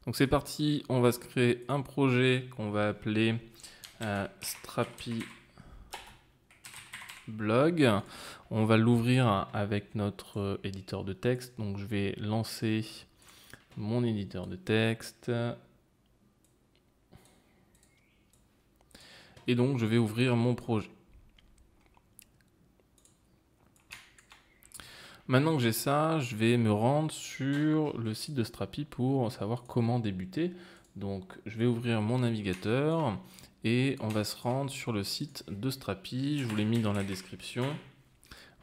Donc c'est parti, on va se créer un projet qu'on va appeler Strapi Blog. On va l'ouvrir avec notre éditeur de texte. Donc je vais lancer mon éditeur de texte. Et donc je vais ouvrir mon projet. Maintenant que j'ai ça, je vais me rendre sur le site de Strapi pour savoir comment débuter. Donc je vais ouvrir mon navigateur et on va se rendre sur le site de Strapi. Je vous l'ai mis dans la description.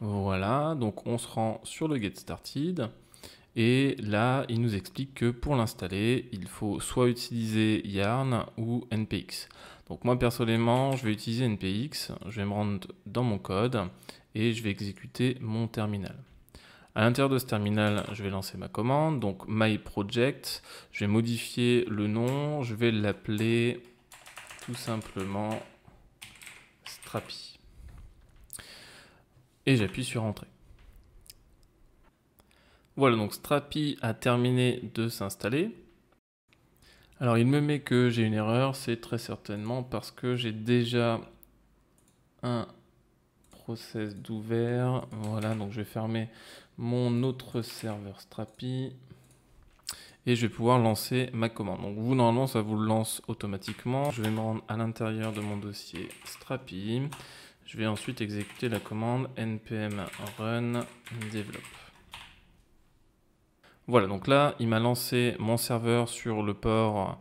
Voilà, donc on se rend sur le Get Started. Et là, il nous explique que pour l'installer, il faut soit utiliser Yarn ou NPX. Donc moi personnellement, je vais utiliser NPX. Je vais me rendre dans mon code et je vais exécuter mon terminal. À l'intérieur de ce terminal, je vais lancer ma commande, donc my project. Je vais modifier le nom, je vais l'appeler tout simplement Strapi. Et j'appuie sur Entrée. Voilà, donc Strapi a terminé de s'installer. Alors il me met que j'ai une erreur, c'est très certainement parce que j'ai déjà un process d'ouvert. Voilà, donc je vais fermer mon autre serveur Strapi et je vais pouvoir lancer ma commande. Donc vous, normalement, ça vous le lance automatiquement. Je vais me rendre à l'intérieur de mon dossier Strapi. Je vais ensuite exécuter la commande npm run develop. Voilà, donc là, il m'a lancé mon serveur sur le port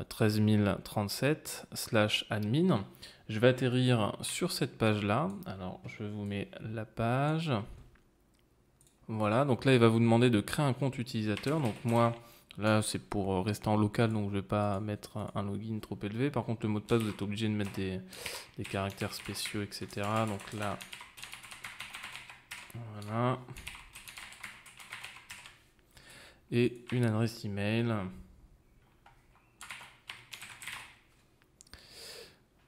13037/admin. Je vais atterrir sur cette page-là. Alors, je vous mets la page. Voilà, donc là, il va vous demander de créer un compte utilisateur. Donc moi, là, c'est pour rester en local, donc je ne vais pas mettre un login trop élevé. Par contre, le mot de passe, vous êtes obligé de mettre des caractères spéciaux, etc. Donc là, voilà. Et une adresse email.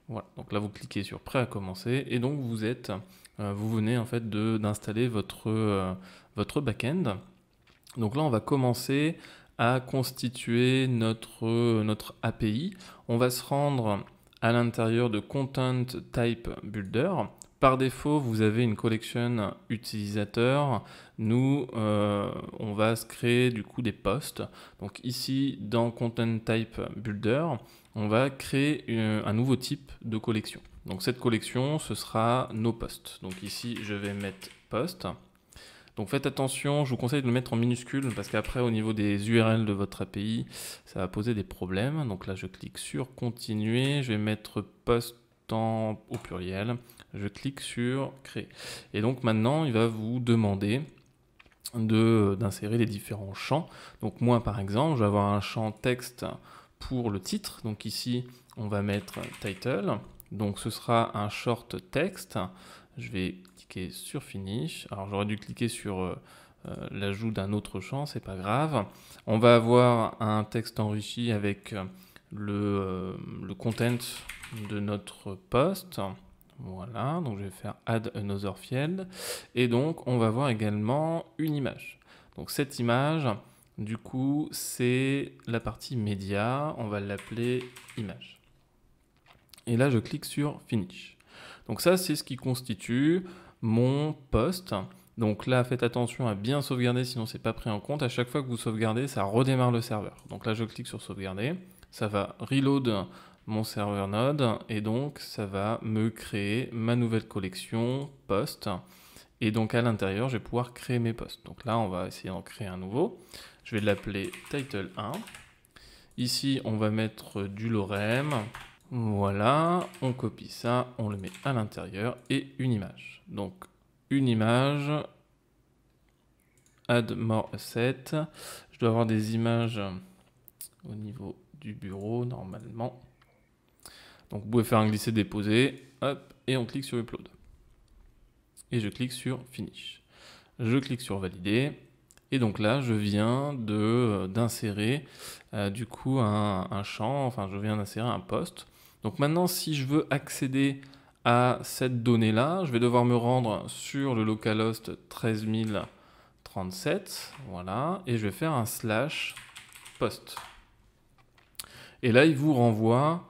Voilà, donc là vous cliquez sur prêt à commencer et donc vous venez en fait d'installer votre back-end. Donc là on va commencer à constituer notre API. On va se rendre à l'intérieur de Content Type Builder. Par défaut, vous avez une collection utilisateur. Nous, on va se créer du coup des posts. Donc ici, dans Content Type Builder, on va créer un nouveau type de collection. Donc cette collection, ce sera nos posts. Donc ici, je vais mettre post. Donc faites attention, je vous conseille de le mettre en minuscule parce qu'après au niveau des URL de votre API, ça va poser des problèmes. Donc là je clique sur continuer, je vais mettre post au pluriel, je clique sur créer. Et donc maintenant il va vous demander d'insérer les différents champs. Donc moi par exemple, je vais avoir un champ texte pour le titre. Donc ici on va mettre title. Donc ce sera un short text. Je vais cliquer sur Finish. Alors j'aurais dû cliquer sur l'ajout d'un autre champ, c'est pas grave. On va avoir un texte enrichi avec le content de notre post. Voilà, donc je vais faire Add Another Field. Et donc on va voir également une image. Donc cette image, du coup, c'est la partie média. On va l'appeler image. Et là, je clique sur Finish. Donc ça, c'est ce qui constitue mon post. Donc là, faites attention à bien sauvegarder, sinon c'est pas pris en compte. À chaque fois que vous sauvegardez, ça redémarre le serveur. Donc là, je clique sur sauvegarder. Ça va reload mon serveur node et donc ça va me créer ma nouvelle collection post. Et donc à l'intérieur, je vais pouvoir créer mes posts. Donc là, on va essayer d'en créer un nouveau. Je vais l'appeler title 1. Ici, on va mettre du lorem. Voilà, on copie ça, on le met à l'intérieur et une image. Donc une image, add more asset. Je dois avoir des images au niveau du bureau normalement. Donc vous pouvez faire un glisser-déposer, hop, et on clique sur upload. Et je clique sur finish. Je clique sur valider. Et donc là, je viens d'insérer du coup un champ, enfin je viens d'insérer un post. Donc maintenant, si je veux accéder à cette donnée-là, je vais devoir me rendre sur le localhost 13037, voilà, et je vais faire un /post. Et là, il vous renvoie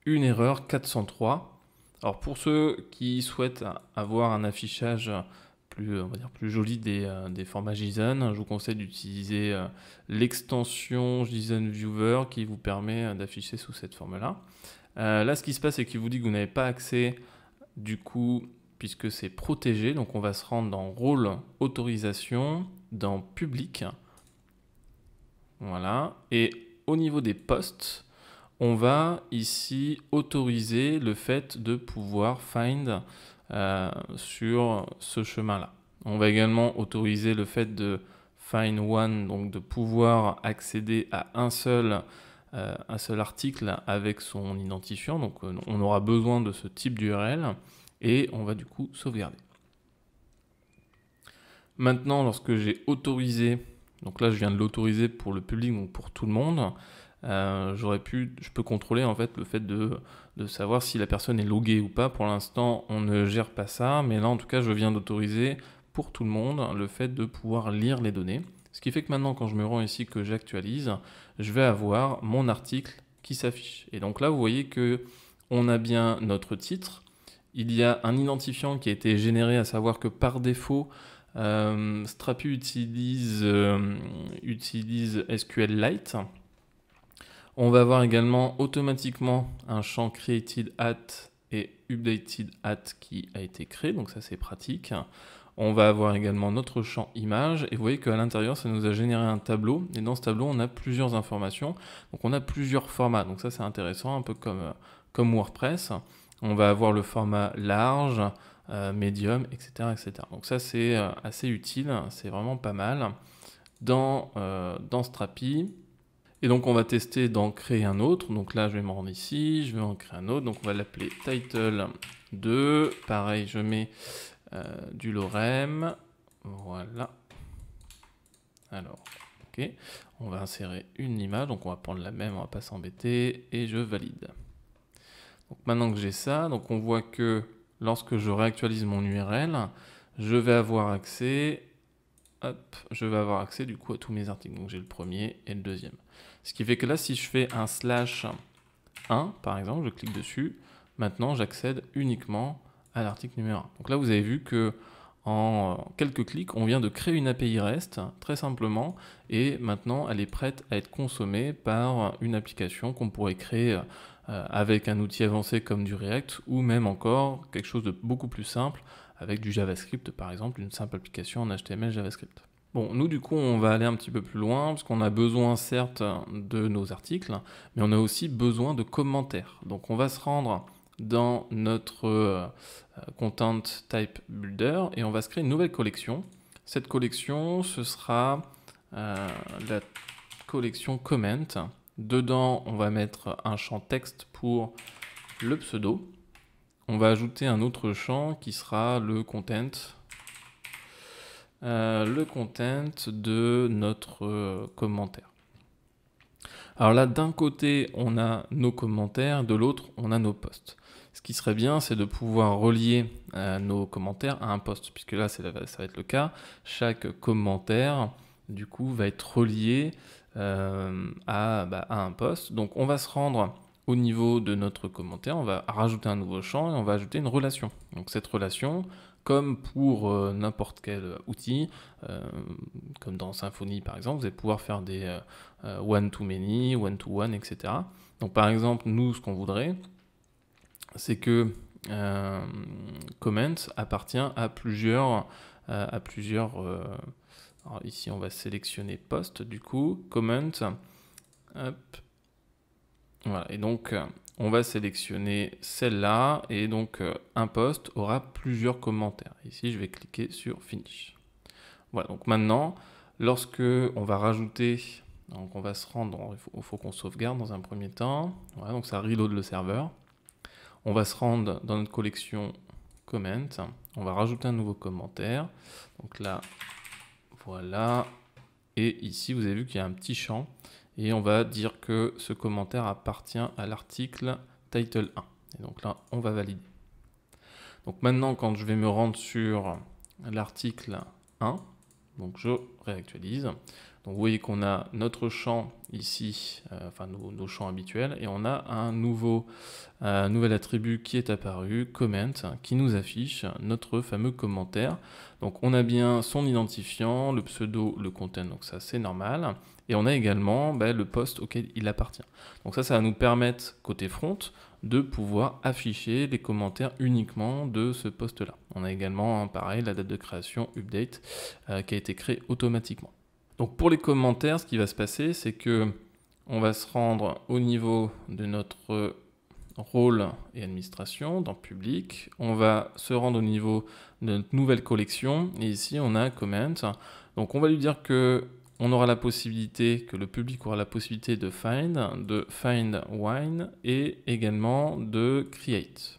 une erreur 403. Alors pour ceux qui souhaitent avoir un affichage plus, on va dire, plus joli des formats JSON, je vous conseille d'utiliser l'extension JSON Viewer qui vous permet d'afficher sous cette forme-là. Là, ce qui se passe, c'est qu'il vous dit que vous n'avez pas accès, du coup, puisque c'est protégé. Donc on va se rendre dans Rôle, Autorisation, dans Public. Voilà. Et au niveau des posts, on va ici autoriser le fait de pouvoir find sur ce chemin-là. On va également autoriser le fait de find one, donc de pouvoir accéder à un seul article avec son identifiant. Donc on aura besoin de ce type d'URL et on va du coup sauvegarder. Maintenant, lorsque j'ai autorisé, donc là je viens de l'autoriser pour le public, donc pour tout le monde, je peux contrôler en fait le fait de savoir si la personne est loguée ou pas. Pour l'instant, on ne gère pas ça, mais là en tout cas, je viens d'autoriser pour tout le monde le fait de pouvoir lire les données. Ce qui fait que maintenant, quand je me rends ici, que j'actualise, je vais avoir mon article qui s'affiche. Et donc là, vous voyez que on a bien notre titre. Il y a un identifiant qui a été généré, à savoir que par défaut, Strapi utilise SQLite. On va avoir également automatiquement un champ created at et updated at qui a été créé, donc ça c'est pratique. On va avoir également notre champ image et vous voyez qu'à l'intérieur ça nous a généré un tableau et dans ce tableau on a plusieurs informations, donc on a plusieurs formats, donc ça c'est intéressant, un peu comme WordPress. On va avoir le format large, médium, etc., etc. Donc ça c'est assez utile, c'est vraiment pas mal dans Strapi. Et donc on va tester d'en créer un autre. Donc là je vais me rendre ici, je vais en créer un autre. Donc on va l'appeler title 2. Pareil, je mets du lorem. Voilà. Alors, ok. On va insérer une image. Donc on va prendre la même, on va pas s'embêter. Et je valide. Donc maintenant que j'ai ça, donc on voit que lorsque je réactualise mon URL, je vais avoir accès... Hop, je vais avoir accès du coup à tous mes articles. Donc j'ai le premier et le deuxième. Ce qui fait que là, si je fais un /1, par exemple, je clique dessus, maintenant j'accède uniquement à l'article numéro 1. Donc là, vous avez vu que en quelques clics, on vient de créer une API REST, très simplement, et maintenant elle est prête à être consommée par une application qu'on pourrait créer avec un outil avancé comme du React, ou même encore quelque chose de beaucoup plus simple, avec du JavaScript par exemple, une simple application en HTML JavaScript. Bon, nous du coup on va aller un petit peu plus loin, parce qu'on a besoin certes de nos articles, mais on a aussi besoin de commentaires. Donc on va se rendre dans notre Content Type Builder et on va se créer une nouvelle collection. Cette collection, ce sera la collection Comment. Dedans, on va mettre un champ texte pour le pseudo. On va ajouter un autre champ qui sera le content de notre commentaire. Alors là, d'un côté, on a nos commentaires, de l'autre, on a nos posts. Ce qui serait bien, c'est de pouvoir relier nos commentaires à un post, puisque là, ça va être le cas. Chaque commentaire, du coup, va être relié à un post. Donc, on va se rendre au niveau de notre commentaire, on va rajouter un nouveau champ et on va ajouter une relation. Donc, cette relation, comme pour n'importe quel outil, comme dans Symfony par exemple, vous allez pouvoir faire des one-to-many, one-to-one, etc. Donc par exemple, nous, ce qu'on voudrait, c'est que comment appartient à plusieurs... alors ici, on va sélectionner post, du coup, comment, hop, voilà, et donc... on va sélectionner celle-là et donc un post aura plusieurs commentaires. Ici, je vais cliquer sur Finish. Voilà, donc maintenant, lorsque on va rajouter, donc on va se rendre, il faut qu'on sauvegarde dans un premier temps. Voilà, donc ça reload le serveur. On va se rendre dans notre collection Comment. On va rajouter un nouveau commentaire. Donc là, voilà. Et ici, vous avez vu qu'il y a un petit champ. Et on va dire que ce commentaire appartient à l'article title 1. Et donc là, on va valider. Donc maintenant, quand je vais me rendre sur l'article 1, donc je réactualise, Donc vous voyez qu'on a notre champ ici, enfin nos champs habituels, et on a un nouvel attribut qui est apparu, comment, qui nous affiche notre fameux commentaire. Donc on a bien son identifiant, le pseudo, le content, donc ça c'est normal. Et on a également le post auquel il appartient. Donc ça va nous permettre, côté front, de pouvoir afficher les commentaires uniquement de ce post-là. On a également, pareil, la date de création, update, qui a été créée automatiquement. Donc pour les commentaires, ce qui va se passer, c'est que on va se rendre au niveau de notre rôle et administration dans public. On va se rendre au niveau de notre nouvelle collection. Et ici, on a comment. Donc on va lui dire que on aura la possibilité, que le public aura la possibilité de find wine et également de create.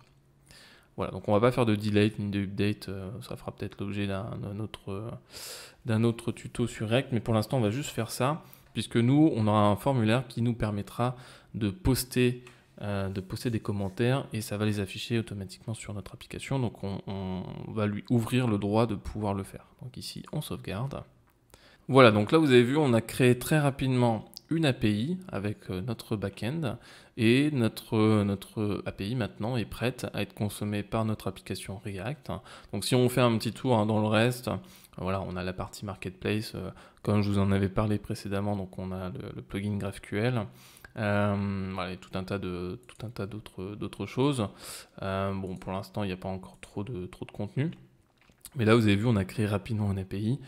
Voilà, donc on va pas faire de delete ni de update, ça fera peut-être l'objet d'un autre tuto sur React, mais pour l'instant on va juste faire ça, puisque nous on aura un formulaire qui nous permettra de poster des commentaires et ça va les afficher automatiquement sur notre application, donc on va lui ouvrir le droit de pouvoir le faire. Donc ici on sauvegarde. Voilà, donc là vous avez vu, on a créé très rapidement une API avec notre backend et notre API maintenant est prête à être consommée par notre application React. Donc si on fait un petit tour dans le reste, voilà, on a la partie marketplace, comme je vous en avais parlé précédemment, donc on a le plugin GraphQL. Voilà, tout un tas d'autres choses. Bon, pour l'instant, il n'y a pas encore trop de contenu. Mais là, vous avez vu, on a créé rapidement une API.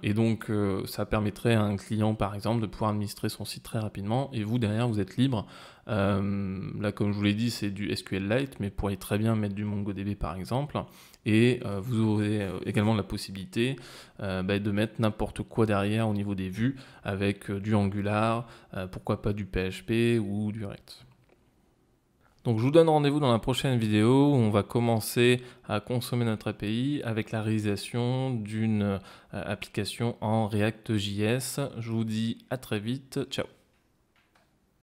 Et donc, ça permettrait à un client, par exemple, de pouvoir administrer son site très rapidement. Et vous, derrière, vous êtes libre. Là, comme je vous l'ai dit, c'est du SQLite, mais vous pourriez très bien mettre du MongoDB, par exemple. Et vous aurez également la possibilité de mettre n'importe quoi derrière au niveau des vues, avec du Angular, pourquoi pas du PHP ou du React. Donc je vous donne rendez-vous dans la prochaine vidéo où on va commencer à consommer notre API avec la réalisation d'une application en React.js. Je vous dis à très vite, ciao.